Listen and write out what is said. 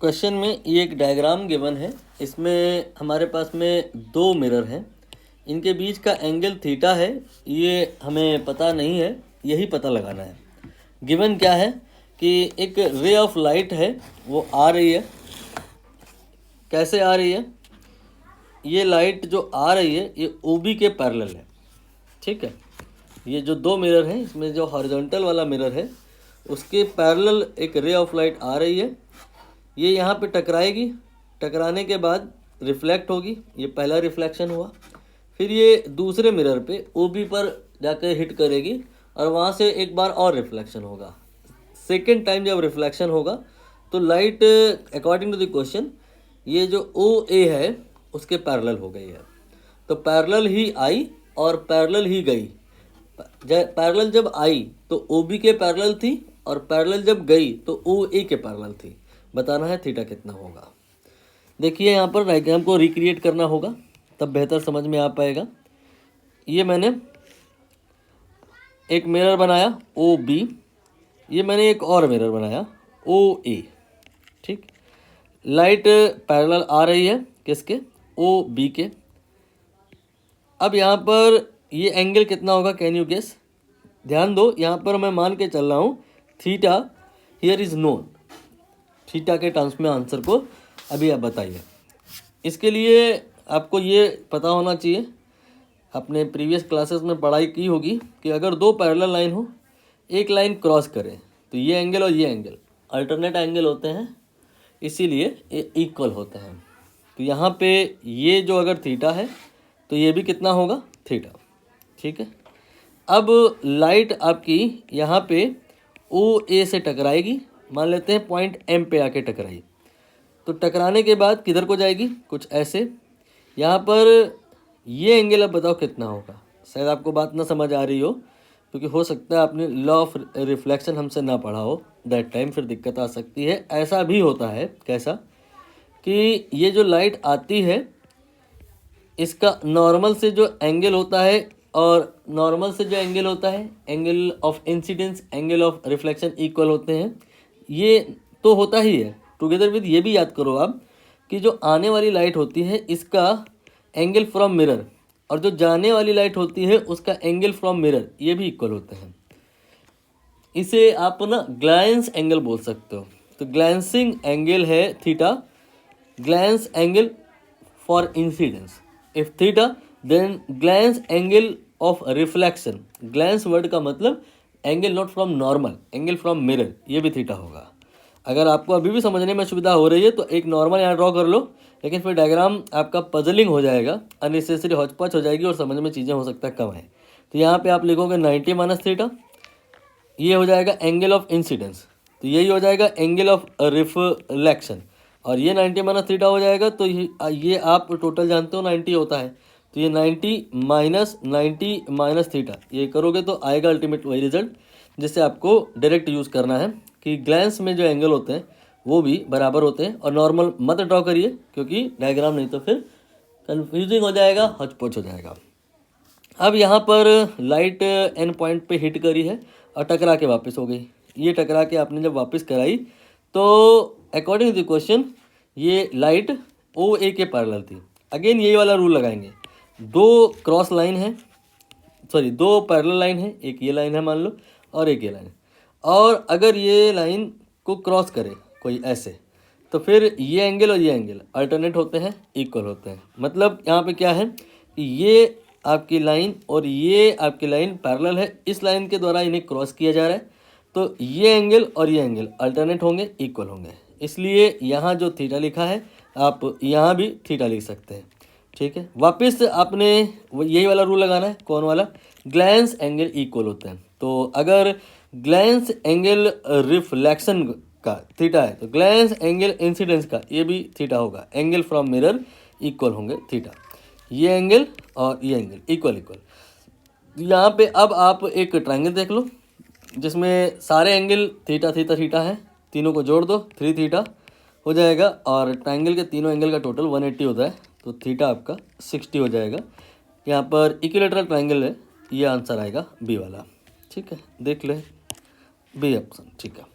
Question में ये एक डायग्राम गिवन है। इसमें हमारे पास में दो मिरर हैं, इनके बीच का एंगल थीटा है। ये हमें पता नहीं है, यही पता लगाना है। गिवन क्या है कि एक रे ऑफ लाइट है, वो आ रही है। कैसे आ रही है? ये लाइट जो आ रही है ये ओबी के पैरेलल है, ठीक है। ये जो दो मिरर हैं, इसमें जो हॉरिजॉन्टल वाला मिरर है उसके पैरेलल एक रे ऑफ लाइट आ रही है। ये यहाँ पे टकराएगी, टकराने के बाद रिफ्लेक्ट होगी। ये पहला रिफ्लेक्शन हुआ। फिर ये दूसरे मिरर पे ओबी पर जाकर हिट करेगी और वहाँ से एक बार और रिफ्लेक्शन होगा। सेकेंड टाइम जब रिफ्लेक्शन होगा तो light according to the question ये जो ओ ए है उसके पैरेलल हो गई है। तो पैरेलल ही आई और पैरेलल ही गई। पैरेलल जब आई तो ओ बी के पैरेलल थी और पैरेलल जब गई तो ओ ए के पैरेलल थी। बताना है थीटा कितना होगा। देखिए यहाँ पर डायग्राम को रिक्रिएट करना होगा, तब बेहतर समझ में आ पाएगा। ये मैंने एक मिरर बनाया ओ बी, ये मैंने एक और मिरर बनाया ओ ए, ठीक। लाइट पैरेलल आ रही है किसके? ओ बी के। अब यहाँ पर ये एंगल कितना होगा? Can you guess? ध्यान दो, यहाँ पर मैं मान के चल रहा हूँ theta here is known. Theta के टर्म्स में आंसर को अभी आप बताइए। इसके लिए आपको ये पता होना चाहिए, आपने प्रीवियस क्लासेस में पढ़ाई की होगी कि अगर दो पैरेलल लाइन हो, एक लाइन क्रॉस करे तो ये एंगल और ये एंगल अल्टरनेट एंगल होते हैं, इसीलिए ये इक्वल होते हैं। तो यहाँ पे ये जो अगर थीटा है तो ये भी कितना होगा? थीटा, ठीक है। अब लाइट आपकी यहाँ पे ओ ए से टकराएगी, मान लेते हैं पॉइंट एम पे आके टकराई। तो टकराने के बाद किधर को जाएगी? कुछ ऐसे। यहाँ पर ये एंगल अब बताओ कितना होगा। शायद आपको बात ना समझ आ रही हो, क्योंकि हो सकता है आपने लॉ ऑफ रिफ्लेक्शन हमसे ना पढ़ा हो दैट टाइम, फिर दिक्कत आ सकती है। ऐसा भी होता है, कैसा कि ये जो लाइट आती है इसका नॉर्मल से जो एंगल होता है और नॉर्मल से जो एंगल होता है, angle of incidence, angle of reflection equal होते हैं। ये तो होता ही है। टुगेदर विद ये भी याद करो आप कि जो आने वाली लाइट होती है इसका एंगल फ्रॉम मिरर और जो जाने वाली लाइट होती है उसका एंगल फ्रॉम मिरर ये भी इक्वल होते हैं। इसे आप ना ग्लैंस एंगल बोल सकते हो। तो ग्लैंसिंग एंगल है theta, glance angle for incidence. If theta then glance angle of reflection. Glance word का मतलब angle not from normal, angle from mirror, ये भी थीटा होगा। अगर आपको अभी भी समझने में सुविधा हो रही है तो एक नॉर्मल यहाँ ड्रॉ कर लो, लेकिन फिर डायग्राम आपका पजलिंग हो जाएगा, अननेसेसरी हौच-पौच हो जाएगी और समझ में चीज़ें हो सकता है कम है। तो यहाँ पे आप लिखोगे 90 माइनस थीटा, ये हो जाएगा एंगल ऑफ इंसिडेंस, तो यही हो जाएगा एंगल ऑफ रिफ्लेक्शन, और ये 90 माइनस थीटा हो जाएगा। तो ये आप टोटल जानते हो 90 होता है, तो ये 90 माइनस थीटा ये करोगे तो आएगा अल्टीमेट वही रिजल्ट, जिससे आपको डायरेक्ट यूज़ करना है कि ग्लैंस में जो एंगल होते हैं वो भी बराबर होते हैं। और नॉर्मल मत ड्रॉ करिए, क्योंकि डायग्राम नहीं तो फिर कन्फ्यूजिंग हो जाएगा, हौच-पौच हो जाएगा। अब यहाँ पर लाइट एन पॉइंट पे हिट करी है और टकरा के वापस हो गई। ये टकरा के आपने जब वापस कराई तो अकॉर्डिंग टू द क्वेश्चन ये लाइट ओ ए के पैरेलल थी। अगेन यही वाला रूल लगाएंगे, दो क्रॉस लाइन है, सॉरी दो पैरेलल लाइन है, एक ये लाइन है मान लो और एक ये लाइन, और अगर ये लाइन को क्रॉस करे कोई ऐसे, तो फिर ये एंगल और ये एंगल अल्टरनेट होते हैं, इक्वल होते हैं। मतलब यहाँ पे क्या है कि ये आपकी लाइन और ये आपकी लाइन पैरेलल है, इस लाइन के द्वारा इन्हें क्रॉस किया जा रहा है, तो ये एंगल और ये एंगल अल्टरनेट होंगे, इक्वल होंगे। इसलिए यहाँ जो थीटा लिखा है आप यहाँ भी थीटा लिख सकते हैं, ठीक है। वापस आपने यही वाला रूल लगाना है, कौन वाला? ग्लैंस एंगल इक्वल होते हैं। तो अगर ग्लैंस एंगल रिफ्लेक्शन का थीटा है तो ग्लैंस एंगल इंसिडेंस का ये भी थीटा होगा। एंगल फ्रॉम मिरर इक्वल होंगे थीटा, ये एंगल और ये एंगल इक्वल। यहाँ पे अब आप एक ट्रायंगल देख लो जिसमें सारे एंगल थीटा थीटा थीटा है, तीनों को जोड़ दो 3 थीटा हो जाएगा, और ट्रायंगल के तीनों एंगल का टोटल 180 होता है, तो थीटा आपका 60 हो जाएगा। यहाँ पर इक्विलेटरल ट्रायंगल है, ये आंसर आएगा बी वाला, ठीक है। देख ले बी ऑप्शन, ठीक है।